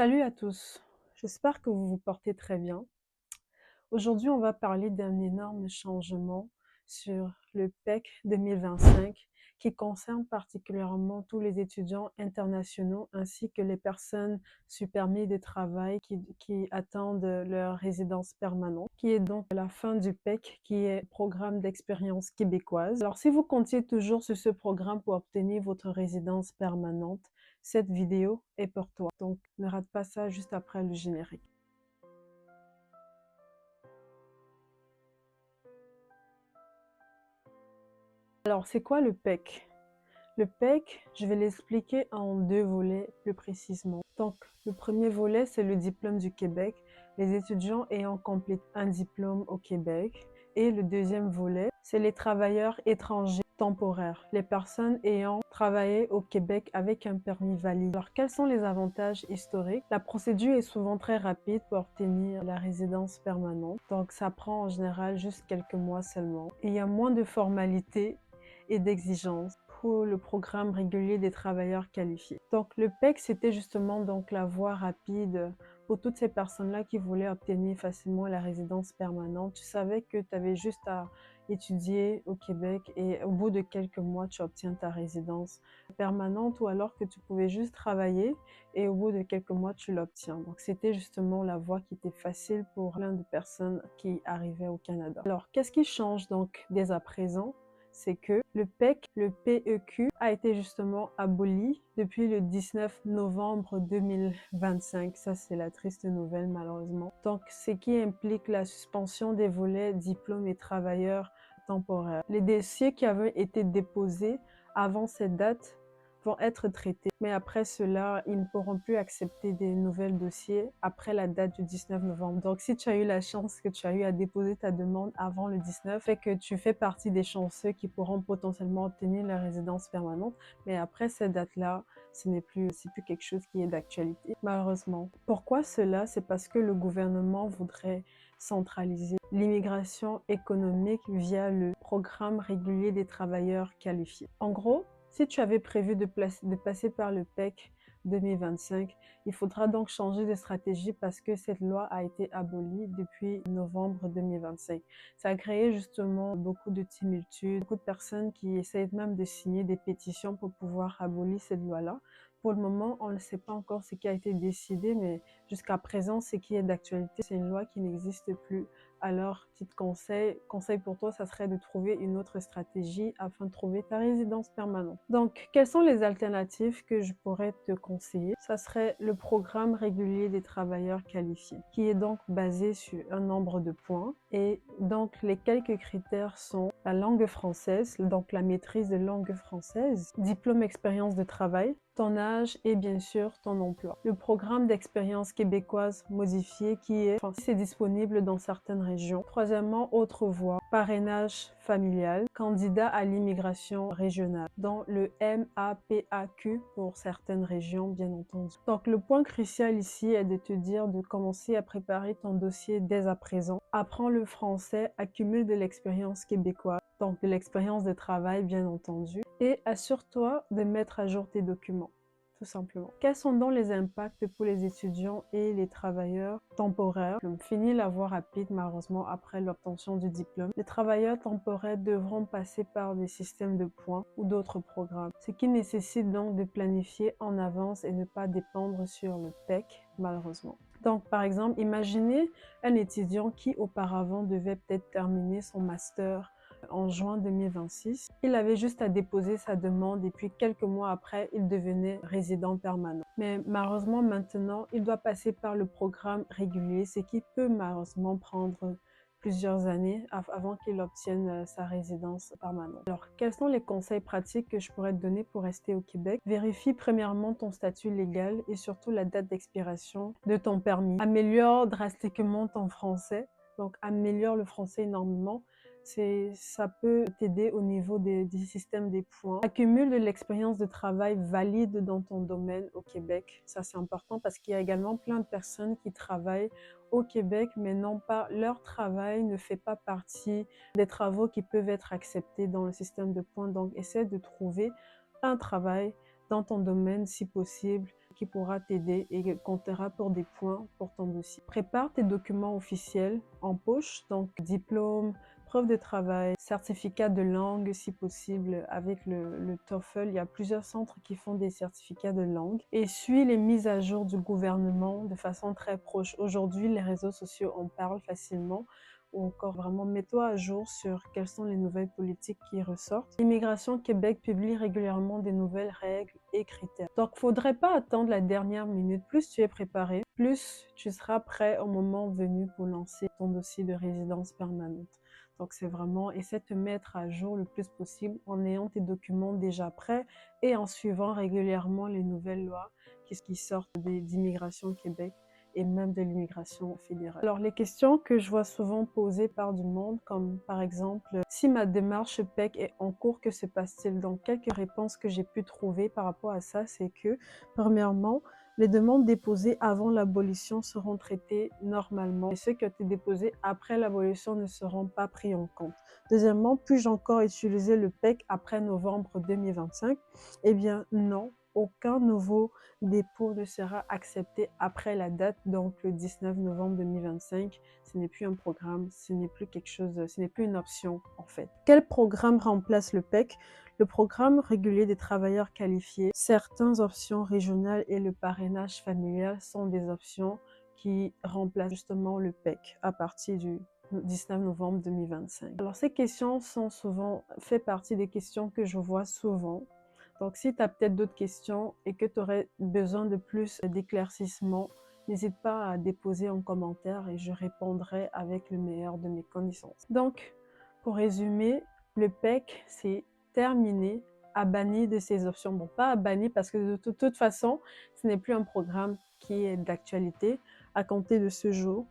Salut à tous, j'espère que vous vous portez très bien. Aujourd'hui, on va parler d'un énorme changement sur le PEC 2025 qui concerne particulièrement tous les étudiants internationaux ainsi que les personnes sur permis de travail qui attendent leur résidence permanente, qui est donc la fin du PEC, qui est Programme d'expérience québécoise. Alors, si vous comptiez toujours sur ce programme pour obtenir votre résidence permanente, cette vidéo est pour toi. Donc, ne rate pas ça juste après le générique. Alors, c'est quoi le PEC? Le PEC, je vais l'expliquer en deux volets plus précisément. Donc, le premier volet, c'est le diplôme du Québec, les étudiants ayant complété un diplôme au Québec. Et le deuxième volet, c'est les travailleurs étrangers temporaires, les personnes ayant travaillé au Québec avec un permis valide. Alors, quels sont les avantages historiques? La procédure est souvent très rapide pour obtenir la résidence permanente. Donc, ça prend en général juste quelques mois seulement. Et il y a moins de formalités et d'exigences pour le programme régulier des travailleurs qualifiés. Donc le PEC, c'était justement donc la voie rapide pour toutes ces personnes-là qui voulaient obtenir facilement la résidence permanente. Tu savais que tu avais juste à étudier au Québec et au bout de quelques mois, tu obtiens ta résidence permanente, ou alors que tu pouvais juste travailler et au bout de quelques mois, tu l'obtiens. Donc c'était justement la voie qui était facile pour plein de personnes qui arrivaient au Canada. Alors qu'est-ce qui change donc dès à présent? C'est que le PEC, le PEQ, a été justement aboli depuis le 19 novembre 2025. Ça, c'est la triste nouvelle, malheureusement. Donc, ce qui implique la suspension des volets diplômes et travailleurs temporaires. Les dossiers qui avaient été déposés avant cette date vont être traités. Mais après cela, ils ne pourront plus accepter des nouvelles dossiers après la date du 19 novembre. Donc, si tu as eu la chance que tu as eu à déposer ta demande avant le 19, fait que tu fais partie des chanceux qui pourront potentiellement obtenir la résidence permanente. Mais après cette date-là, c'est plus quelque chose qui est d'actualité, malheureusement. Pourquoi cela? C'est parce que le gouvernement voudrait centraliser l'immigration économique via le programme régulier des travailleurs qualifiés. En gros, si tu avais prévu de passer par le PEC 2025, il faudra donc changer de stratégie parce que cette loi a été abolie depuis novembre 2025. Ça a créé justement beaucoup de tumultudes, beaucoup de personnes qui essayent même de signer des pétitions pour pouvoir abolir cette loi-là. Pour le moment, on ne sait pas encore ce qui a été décidé, mais jusqu'à présent, ce qui est d'actualité, c'est une loi qui n'existe plus. Alors, petit conseil pour toi, ça serait de trouver une autre stratégie afin de trouver ta résidence permanente. Donc, quelles sont les alternatives que je pourrais te conseiller? Ça serait le programme régulier des travailleurs qualifiés, qui est donc basé sur un nombre de points. Et donc, les quelques critères sont la langue française, donc la maîtrise de langue française, diplôme expérience de travail, ton âge et bien sûr ton emploi. Le programme d'expérience québécoise modifié c'est disponible dans certaines régions. Troisièmement, autre voie, parrainage familial, candidat à l'immigration régionale, dans le MAPAQ pour certaines régions bien entendu. Donc le point crucial ici est de te dire de commencer à préparer ton dossier dès à présent. Apprends le français, accumule de l'expérience québécoise, donc de l'expérience de travail bien entendu, et assure-toi de mettre à jour tes documents, tout simplement. Quels sont donc les impacts pour les étudiants et les travailleurs temporaires? Fini la voie rapide malheureusement après l'obtention du diplôme. Les travailleurs temporaires devront passer par des systèmes de points ou d'autres programmes, ce qui nécessite donc de planifier en avance et ne pas dépendre sur le PEC malheureusement. Donc, par exemple, imaginez un étudiant qui auparavant devait peut-être terminer son master en juin 2026. Il avait juste à déposer sa demande et puis quelques mois après, il devenait résident permanent. Mais malheureusement, maintenant, il doit passer par le programme régulier, ce qui peut malheureusement prendre plusieurs années avant qu'il obtienne sa résidence permanente. Alors, quels sont les conseils pratiques que je pourrais te donner pour rester au Québec? Vérifie premièrement ton statut légal et surtout la date d'expiration de ton permis. Améliore drastiquement ton français. Donc, améliore le français énormément. Ça peut t'aider au niveau du système des points. Accumule de l'expérience de travail valide dans ton domaine au Québec. Ça, c'est important parce qu'il y a également plein de personnes qui travaillent au Québec, mais non pas, leur travail ne fait pas partie des travaux qui peuvent être acceptés dans le système de points. Donc, essaie de trouver un travail dans ton domaine, si possible, qui pourra t'aider et comptera pour des points pour ton dossier. Prépare tes documents officiels en poche, donc diplôme, preuve de travail, certificat de langue si possible avec le TOEFL. Il y a plusieurs centres qui font des certificats de langue. Et suis les mises à jour du gouvernement de façon très proche. Aujourd'hui, les réseaux sociaux en parlent facilement. Ou encore vraiment mets-toi à jour sur quelles sont les nouvelles politiques qui ressortent. Immigration Québec publie régulièrement des nouvelles règles et critères. Donc, faudrait pas attendre la dernière minute. Plus tu es préparé, plus tu seras prêt au moment venu pour lancer ton dossier de résidence permanente. Donc, c'est vraiment, essaie de te mettre à jour le plus possible en ayant tes documents déjà prêts et en suivant régulièrement les nouvelles lois qui sortent d'Immigration Québec et même de l'immigration fédérale. Alors, les questions que je vois souvent posées par du monde, comme par exemple, si ma démarche PEC est en cours, que se passe-t-il? Donc, quelques réponses que j'ai pu trouver par rapport à ça, c'est que, premièrement, les demandes déposées avant l'abolition seront traitées normalement et ceux qui ont été déposés après l'abolition ne seront pas pris en compte. Deuxièmement, puis-je encore utiliser le PEC après novembre 2025? Eh bien, non. Aucun nouveau dépôt ne sera accepté après la date, donc le 19 novembre 2025. Ce n'est plus un programme, ce n'est plus quelque chose, ce n'est plus une option en fait. Quel programme remplace le PEC? Le programme régulier des travailleurs qualifiés, certaines options régionales et le parrainage familial sont des options qui remplacent justement le PEC à partir du 19 novembre 2025. Alors ces questions sont souvent fait partie des questions que je vois souvent. Donc, si tu as peut-être d'autres questions et que tu aurais besoin de plus d'éclaircissements, n'hésite pas à déposer en commentaire et je répondrai avec le meilleur de mes connaissances. Donc, pour résumer, le PEC, c'est terminé, à banni de ces options. Bon, pas à banni parce que de toute façon, ce n'est plus un programme qui est d'actualité. À compter de ce jour,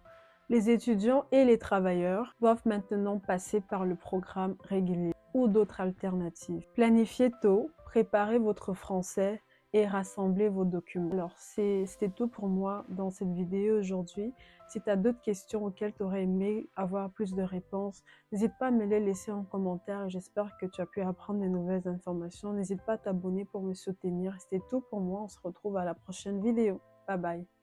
les étudiants et les travailleurs doivent maintenant passer par le programme régulier ou d'autres alternatives. Planifiez tôt, préparez votre français et rassemblez vos documents. Alors, c'était tout pour moi dans cette vidéo aujourd'hui. Si tu as d'autres questions auxquelles tu aurais aimé avoir plus de réponses, n'hésite pas à me les laisser en commentaire. J'espère que tu as pu apprendre de nouvelles informations. N'hésite pas à t'abonner pour me soutenir. C'était tout pour moi. On se retrouve à la prochaine vidéo. Bye bye.